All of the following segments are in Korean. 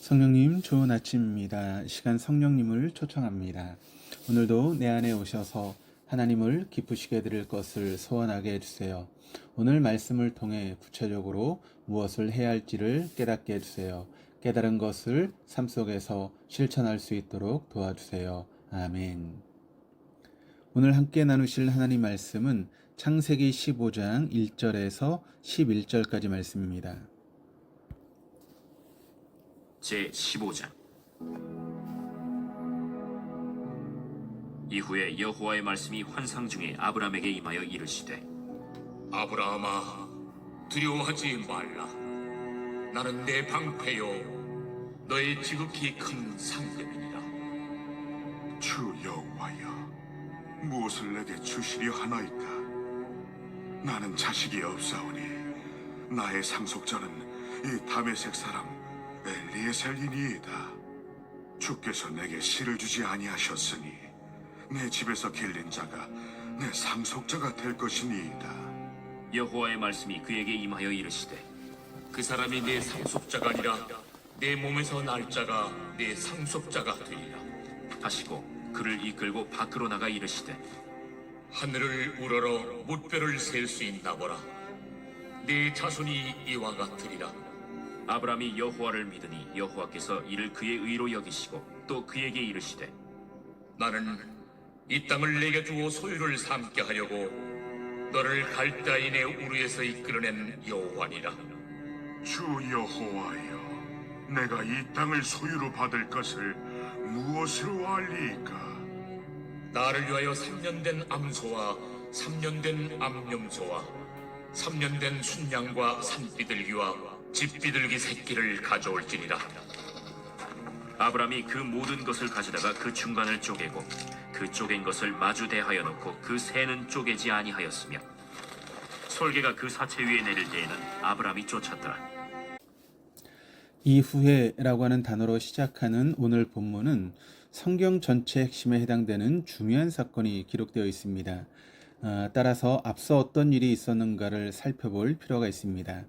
성령님 좋은 아침입니다. 시간 성령님을 초청합니다. 오늘도 내 안에 오셔서 하나님을 기쁘시게 드릴 것을 소원하게 해주세요. 오늘 말씀을 통해 구체적으로 무엇을 해야 할지를 깨닫게 해주세요. 깨달은 것을 삶 속에서 실천할 수 있도록 도와주세요. 아멘. 오늘 함께 나누실 하나님 말씀은 창세기 15장 1절에서 11절까지 말씀입니다. 제15장. 이후에 여호와의 말씀이 환상 중에 아브람에게 임하여 이르시되, 아브라함아, 두려워하지 말라. 나는 내 방패요 너의 지극히 큰 상급이니라. 주 여호와여, 무엇을 내게 주시려 하나이까? 나는 자식이 없사오니 나의 상속자는 이 다메섹 사람 엘리에셀이니이다. 주께서 내게 씨를 주지 아니하셨으니 내 집에서 길린 자가 내 상속자가 될 것이니이다. 여호와의 말씀이 그에게 임하여 이르시되, 그 사람이 내 상속자가 아니라 내 몸에서 날 자가 내 상속자가 되리라. 하시고 그를 이끌고 밖으로 나가 이르시되, 하늘을 우러러 무뼈를 셀 수 있나 보라. 네 자손이 이와 같으리라. 아브람이 여호와를 믿으니 여호와께서 이를 그의 의로 여기시고 또 그에게 이르시되, 나는 이 땅을 내게 주어 소유를 삼게 하려고 너를 갈대아인의 우르에서 이끌어낸 여호와니라. 주 여호와여, 내가 이 땅을 소유로 받을 것을 무엇으로 알리이까? 나를 위하여 3년 된 암소와 3년 된 암염소와 3년 된 순양과 산비둘기와 집비둘기 새끼를 가져올지니라. 아브람이 그 모든 것을 가져다가 그 중간을 쪼개고 그 쪼갠 것을 마주 대하여 놓고 그 새는 쪼개지 아니하였으며, 솔개가 그 사체 위에 내릴 때에는 아브람이 쫓았더라. 이후에라고 하는 단어로 시작하는 오늘 본문은 성경 전체 핵심에 해당되는 중요한 사건이 기록되어 있습니다. 따라서 앞서 어떤 일이 있었는가를 살펴볼 필요가 있습니다.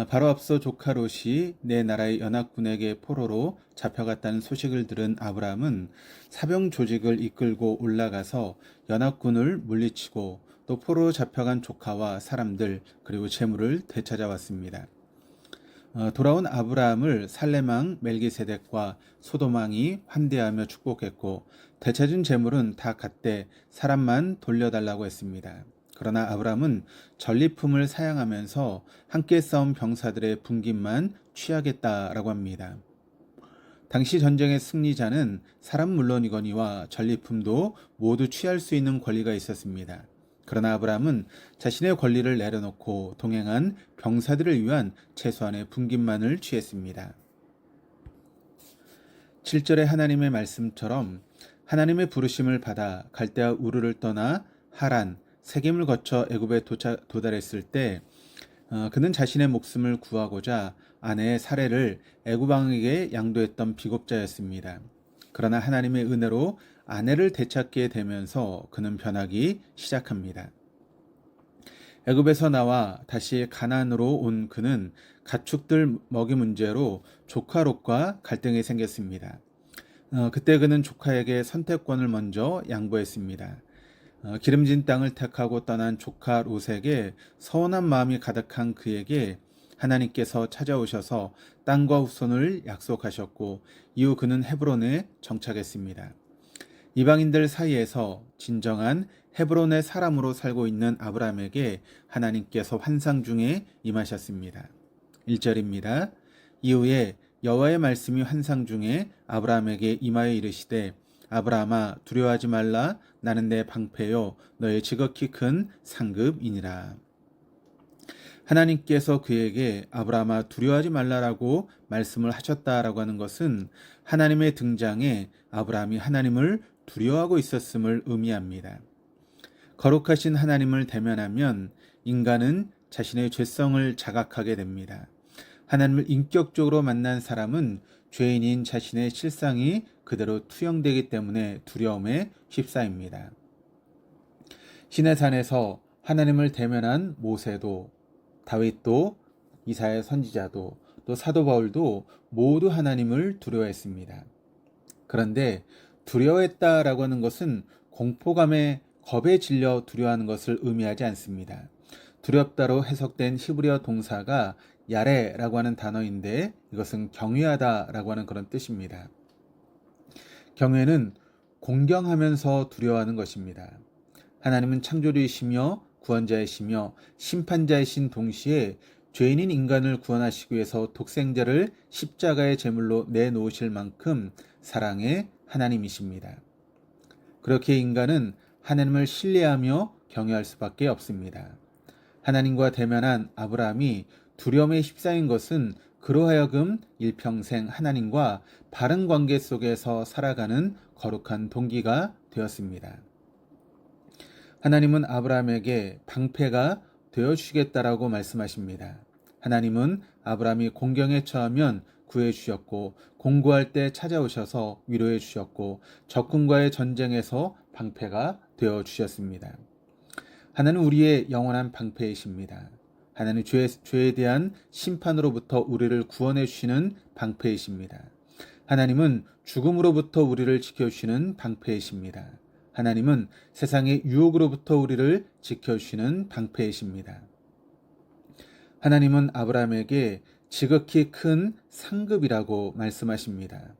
바로 앞서 조카 롯이 내 나라의 연합군에게 포로로 잡혀갔다는 소식을 들은 아브라함은 사병 조직을 이끌고 올라가서 연합군을 물리치고 또 포로로 잡혀간 조카와 사람들 그리고 재물을 되찾아왔습니다. 돌아온 아브라함을 살렘왕 멜기세덱과 소돔왕이 환대하며 축복했고, 되찾은 재물은 다 갖되 사람만 돌려달라고 했습니다. 그러나 아브라함은 전리품을 사양하면서 함께 싸운 병사들의 분깃만 취하겠다라고 합니다. 당시 전쟁의 승리자는 사람 물론이거니와 전리품도 모두 취할 수 있는 권리가 있었습니다. 그러나 아브라함은 자신의 권리를 내려놓고 동행한 병사들을 위한 최소한의 분깃만을 취했습니다. 7절의 하나님의 말씀처럼 하나님의 부르심을 받아 갈대아 우르를 떠나 하란, 세겜을 거쳐 애굽에 도달했을 때 그는 자신의 목숨을 구하고자 아내의 사례를 애굽 왕에게 양도했던 비겁자였습니다. 그러나 하나님의 은혜로 아내를 되찾게 되면서 그는 변하기 시작합니다. 애굽에서 나와 다시 가나안으로 온 그는 가축들 먹이 문제로 조카 롯과 갈등이 생겼습니다. 그때 그는 조카에게 선택권을 먼저 양보했습니다. 기름진 땅을 택하고 떠난 조카 롯에게 서운한 마음이 가득한 그에게 하나님께서 찾아오셔서 땅과 후손을 약속하셨고, 이후 그는 헤브론에 정착했습니다. 이방인들 사이에서 진정한 헤브론의 사람으로 살고 있는 아브라함에게 하나님께서 환상 중에 임하셨습니다. 1절입니다. 이후에 여호와의 말씀이 환상 중에 아브라함에게 임하여 이르시되, 아브라함아, 두려워하지 말라. 나는 내 방패요 너의 지극히 큰 상급이니라. 하나님께서 그에게 아브라함아 두려워하지 말라라고 말씀을 하셨다라고 하는 것은 하나님의 등장에 아브라함이 하나님을 두려워하고 있었음을 의미합니다. 거룩하신 하나님을 대면하면 인간은 자신의 죄성을 자각하게 됩니다. 하나님을 인격적으로 만난 사람은 죄인인 자신의 실상이 그대로 투영되기 때문에 두려움에 휩싸입니다. 시내산에서 하나님을 대면한 모세도, 다윗도, 이사야 선지자도, 또 사도 바울도 모두 하나님을 두려워했습니다. 그런데 두려워했다라고 하는 것은 공포감에 겁에 질려 두려워하는 것을 의미하지 않습니다. 두렵다로 해석된 히브리어 동사가 야레라고 하는 단어인데 이것은 경외하다라고 하는 그런 뜻입니다. 경외는 공경하면서 두려워하는 것입니다. 하나님은 창조주이시며 구원자이시며 심판자이신 동시에 죄인인 인간을 구원하시기 위해서 독생자를 십자가의 제물로 내놓으실 만큼 사랑의 하나님이십니다. 그렇게 인간은 하나님을 신뢰하며 경외할 수밖에 없습니다. 하나님과 대면한 아브라함이 두려움에 휩싸인 것은 그로 하여금 일평생 하나님과 바른 관계 속에서 살아가는 거룩한 동기가 되었습니다. 하나님은 아브라함에게 방패가 되어주시겠다라고 말씀하십니다. 하나님은 아브라함이 공경에 처하면 구해주셨고 공고할 때 찾아오셔서 위로해 주셨고 적군과의 전쟁에서 방패가 되어주셨습니다. 하나님은 우리의 영원한 방패이십니다. 하나님 죄에 대한 심판으로부터 우리를 구원해 주시는 방패이십니다. 하나님은 죽음으로부터 우리를 지켜주시는 방패이십니다. 하나님은 세상의 유혹으로부터 우리를 지켜주시는 방패이십니다. 하나님은 아브라함에게 지극히 큰 상급이라고 말씀하십니다.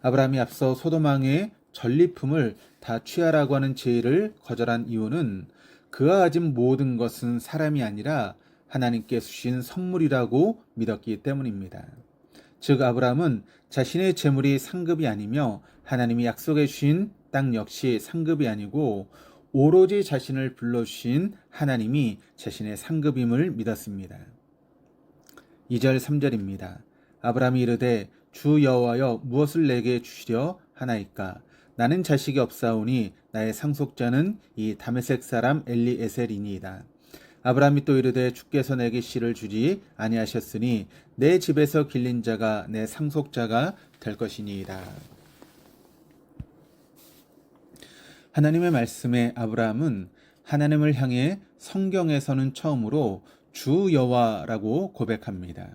아브라함이 앞서 소돔왕의 전리품을 다 취하라고 하는 제의를 거절한 이유는 그가 가진 모든 것은 사람이 아니라 하나님께 주신 선물이라고 믿었기 때문입니다. 즉 아브라함은 자신의 재물이 상급이 아니며 하나님이 약속해 주신 땅 역시 상급이 아니고 오로지 자신을 불러주신 하나님이 자신의 상급임을 믿었습니다. 2절 3절입니다. 아브라함이 이르되 주 여호와여 무엇을 내게 주시려 하나이까? 나는 자식이 없사오니 나의 상속자는 이 다메섹 사람 엘리에셀이니이다. 아브라함이 또 이르되 주께서 내게 씨를 주지 아니하셨으니 내 집에서 길린 자가 내 상속자가 될 것이니이다. 하나님의 말씀에 아브라함은 하나님을 향해 성경에서는 처음으로 주 여호와라고 고백합니다.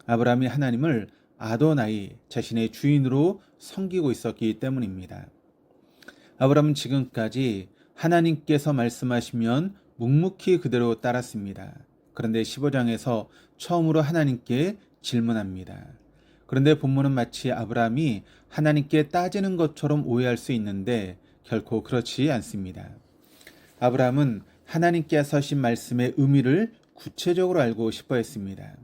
아브라함이 하나님을 아도나이 자신의 주인으로 섬기고 있었기 때문입니다. 아브라함은 지금까지 하나님께서 말씀하시면 묵묵히 그대로 따랐습니다. 그런데 15장에서 처음으로 하나님께 질문합니다. 그런데 본문은 마치 아브라함이 하나님께 따지는 것처럼 오해할 수 있는데 결코 그렇지 않습니다. 아브라함은 하나님께서 하신 말씀의 의미를 구체적으로 알고 싶어 했습니다.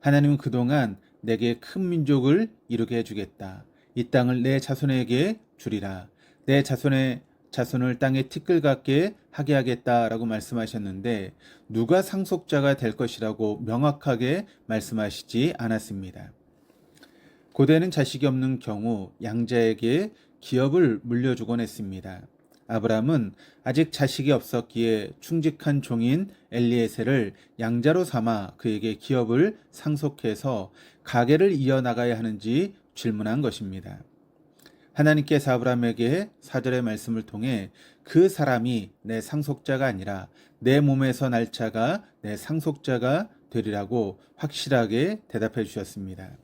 하나님은 그동안 내게 큰 민족을 이루게 해주겠다. 이 땅을 내 자손에게 주리라. 내 자손을 땅에 티끌 같게 하게 하겠다라고 말씀하셨는데 누가 상속자가 될 것이라고 명확하게 말씀하시지 않았습니다. 고대는 자식이 없는 경우 양자에게 기업을 물려주곤 했습니다. 아브라함은 아직 자식이 없었기에 충직한 종인 엘리에셀을 양자로 삼아 그에게 기업을 상속해서 가계를 이어나가야 하는지 질문한 것입니다. 하나님께서 아브라함에게 4절의 말씀을 통해 그 사람이 내 상속자가 아니라 내 몸에서 날 자가 내 상속자가 되리라고 확실하게 대답해 주셨습니다.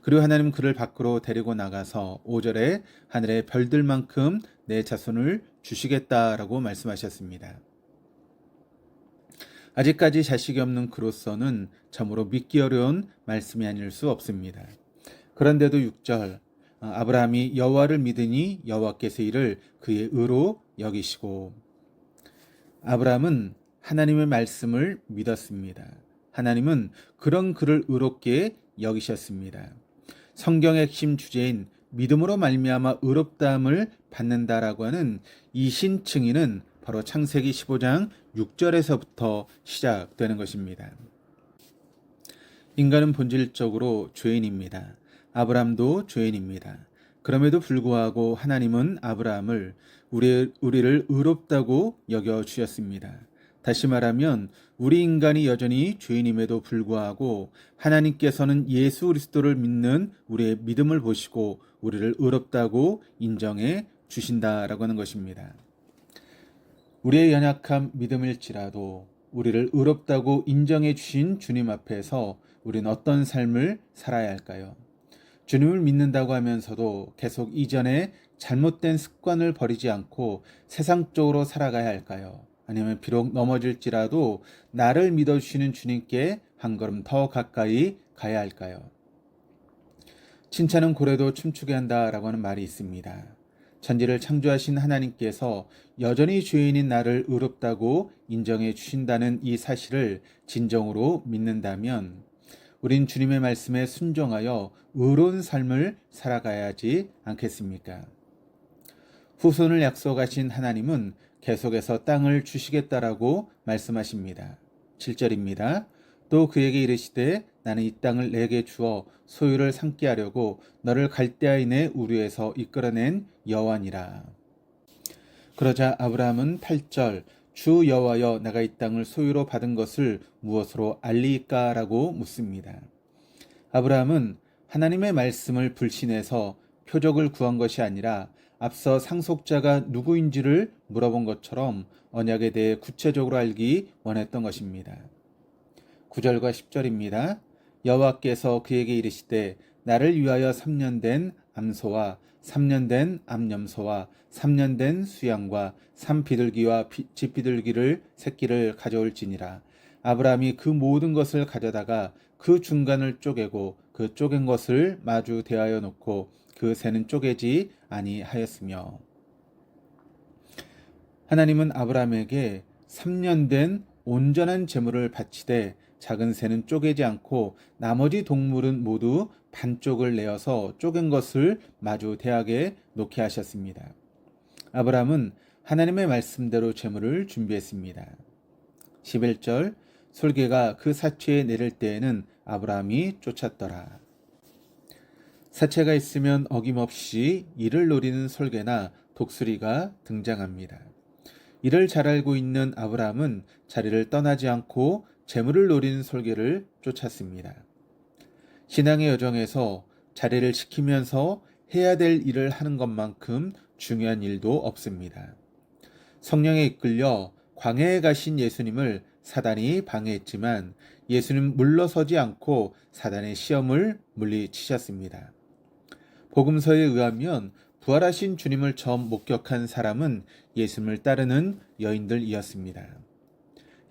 그리고 하나님은 그를 밖으로 데리고 나가서 5절에 하늘의 별들만큼 내 자손을 주시겠다라고 말씀하셨습니다. 아직까지 자식이 없는 그로서는 참으로 믿기 어려운 말씀이 아닐 수 없습니다. 그런데도 6절 아브라함이 여호와를 믿으니 여호와께서 이를 그의 의로 여기시고 아브라함은 하나님의 말씀을 믿었습니다. 하나님은 그런 그를 의롭게 여기셨습니다. 성경의 핵심 주제인 믿음으로 말미암아 의롭다함을 받는다라고 하는 이 신층의는 바로 창세기 15장 6절에서부터 시작되는 것입니다. 인간은 본질적으로 죄인입니다. 아브라함도 죄인입니다. 그럼에도 불구하고 하나님은 아브라함을 우리를 의롭다고 여겨주셨습니다. 다시 말하면 우리 인간이 여전히 죄인임에도 불구하고 하나님께서는 예수 그리스도를 믿는 우리의 믿음을 보시고 우리를 의롭다고 인정해 주신다라고 하는 것입니다. 우리의 연약한 믿음일지라도 우리를 의롭다고 인정해 주신 주님 앞에서 우린 어떤 삶을 살아야 할까요? 주님을 믿는다고 하면서도 계속 이전에 잘못된 습관을 버리지 않고 세상적으로 살아가야 할까요? 아니면 비록 넘어질지라도 나를 믿어주시는 주님께 한 걸음 더 가까이 가야 할까요? 칭찬은 고래도 춤추게 한다라고 하는 말이 있습니다. 천지를 창조하신 하나님께서 여전히 죄인인 나를 의롭다고 인정해 주신다는 이 사실을 진정으로 믿는다면 우린 주님의 말씀에 순종하여 의로운 삶을 살아가야 하지 않겠습니까? 후손을 약속하신 하나님은 계속해서 땅을 주시겠다라고 말씀하십니다. 7절입니다. 또 그에게 이르시되 나는 이 땅을 내게 주어 소유를 삼게 하려고 너를 갈대아인의 우르에서 이끌어낸 여호와니라. 그러자 아브라함은 8절 주 여호와여 내가 이 땅을 소유로 받은 것을 무엇으로 알리까라고 묻습니다. 아브라함은 하나님의 말씀을 불신해서 표적을 구한 것이 아니라 앞서 상속자가 누구인지를 물어본 것처럼 언약에 대해 구체적으로 알기 원했던 것입니다. 9절과 10절입니다. 여호와께서 그에게 이르시되 나를 위하여 3년 된 암소와 3년 된 암염소와 3년 된 수양과 산비둘기와 집비둘기를 새끼를 가져올지니라. 아브라함이 그 모든 것을 가져다가 그 중간을 쪼개고 그 쪼갠 것을 마주 대하여 놓고 그 새는 쪼개지 아니하였으며. 하나님은 아브라함에게 3년 된 온전한 제물을 바치되 작은 새는 쪼개지 않고 나머지 동물은 모두 반쪽을 내어서 쪼갠 것을 마주 대하게 놓게 하셨습니다. 아브라함은 하나님의 말씀대로 제물을 준비했습니다. 11절 솔개가 그 사체에 내릴 때에는 아브라함이 쫓았더라. 사체가 있으면 어김없이 이를 노리는 솔개나 독수리가 등장합니다. 이를 잘 알고 있는 아브라함은 자리를 떠나지 않고 재물을 노리는 솔개를 쫓았습니다. 신앙의 여정에서 자리를 지키면서 해야 될 일을 하는 것만큼 중요한 일도 없습니다. 성령에 이끌려 광야에 가신 예수님을 사단이 방해했지만 예수님 물러서지 않고 사단의 시험을 물리치셨습니다. 복음서에 의하면 부활하신 주님을 처음 목격한 사람은 예수님을 따르는 여인들이었습니다.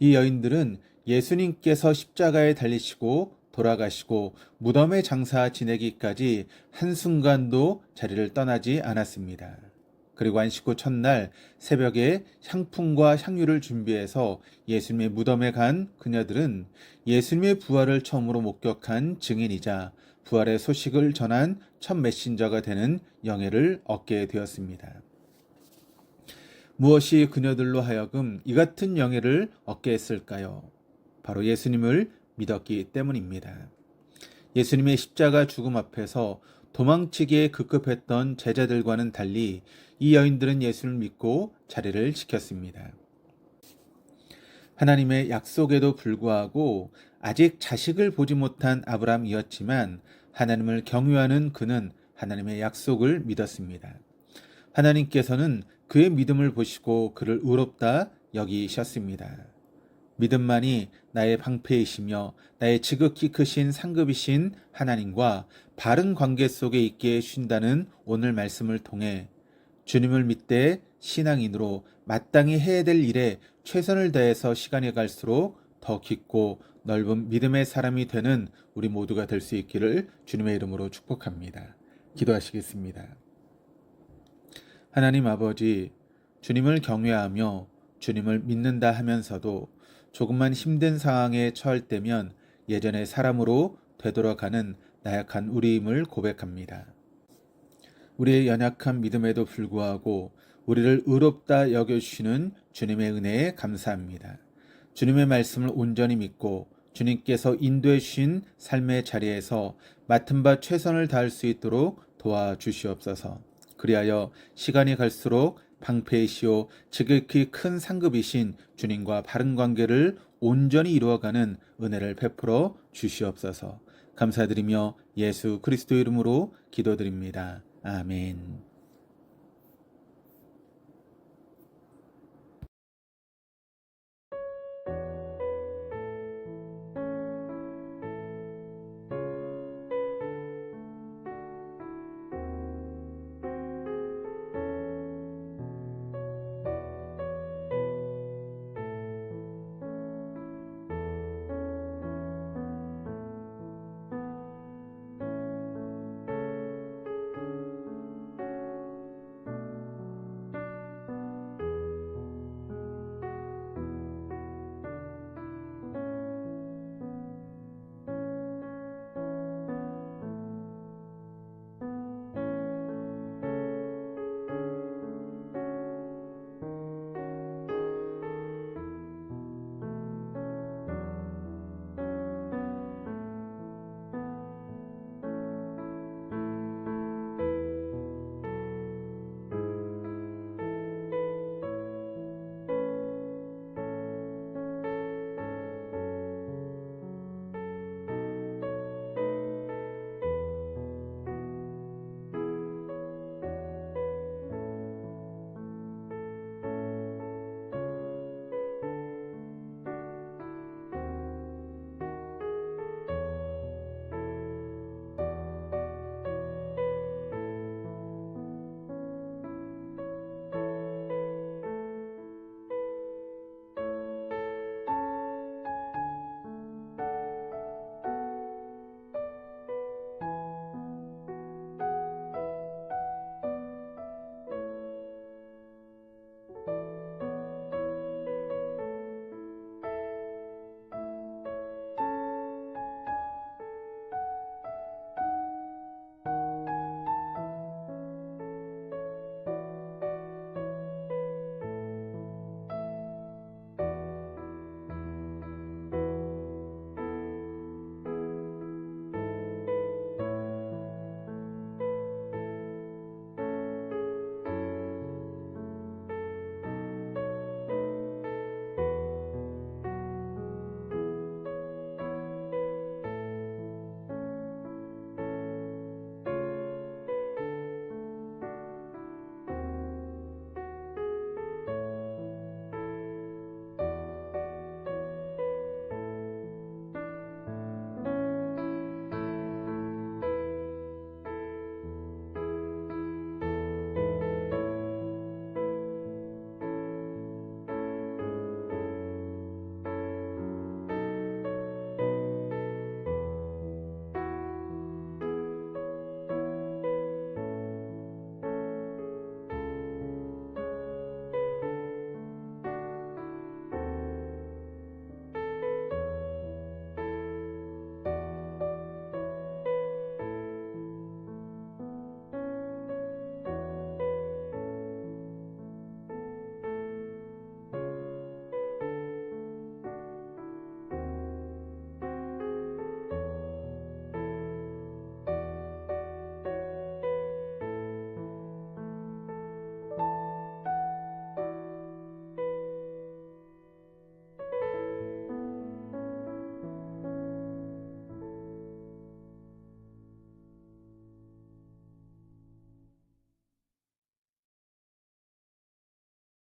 이 여인들은 예수님께서 십자가에 달리시고 돌아가시고 무덤에 장사 지내기까지 한순간도 자리를 떠나지 않았습니다. 그리고 안식 후 첫날 새벽에 향품과 향유를 준비해서 예수님의 무덤에 간 그녀들은 예수님의 부활을 처음으로 목격한 증인이자 부활의 소식을 전한 첫 메신저가 되는 영예를 얻게 되었습니다. 무엇이 그녀들로 하여금 이 같은 영예를 얻게 했을까요? 바로 예수님을 믿었기 때문입니다. 예수님의 십자가 죽음 앞에서 도망치기에 급급했던 제자들과는 달리 이 여인들은 예수를 믿고 자리를 지켰습니다. 하나님의 약속에도 불구하고 아직 자식을 보지 못한 아브라함이었지만 하나님을 경유하는 그는 하나님의 약속을 믿었습니다. 하나님께서는 그의 믿음을 보시고 그를 의롭다 여기셨습니다. 믿음만이 나의 방패이시며 나의 지극히 크신 상급이신 하나님과 바른 관계 속에 있게 해주신다는 오늘 말씀을 통해 주님을 믿되 신앙인으로 마땅히 해야 될 일에 최선을 다해서 시간이 갈수록 더 깊고 넓은 믿음의 사람이 되는 우리 모두가 될 수 있기를 주님의 이름으로 축복합니다. 기도하시겠습니다. 하나님 아버지, 주님을 경외하며 주님을 믿는다 하면서도 조금만 힘든 상황에 처할 때면 예전의 사람으로 되돌아가는 나약한 우리임을 고백합니다. 우리의 연약한 믿음에도 불구하고 우리를 의롭다 여겨주시는 주님의 은혜에 감사합니다. 주님의 말씀을 온전히 믿고 주님께서 인도해 주신 삶의 자리에서 맡은 바 최선을 다할 수 있도록 도와주시옵소서. 그리하여 시간이 갈수록 방패이시오 지극히 큰 상급이신 주님과 바른 관계를 온전히 이루어가는 은혜를 베풀어 주시옵소서. 감사드리며 예수 그리스도 이름으로 기도드립니다. 아멘.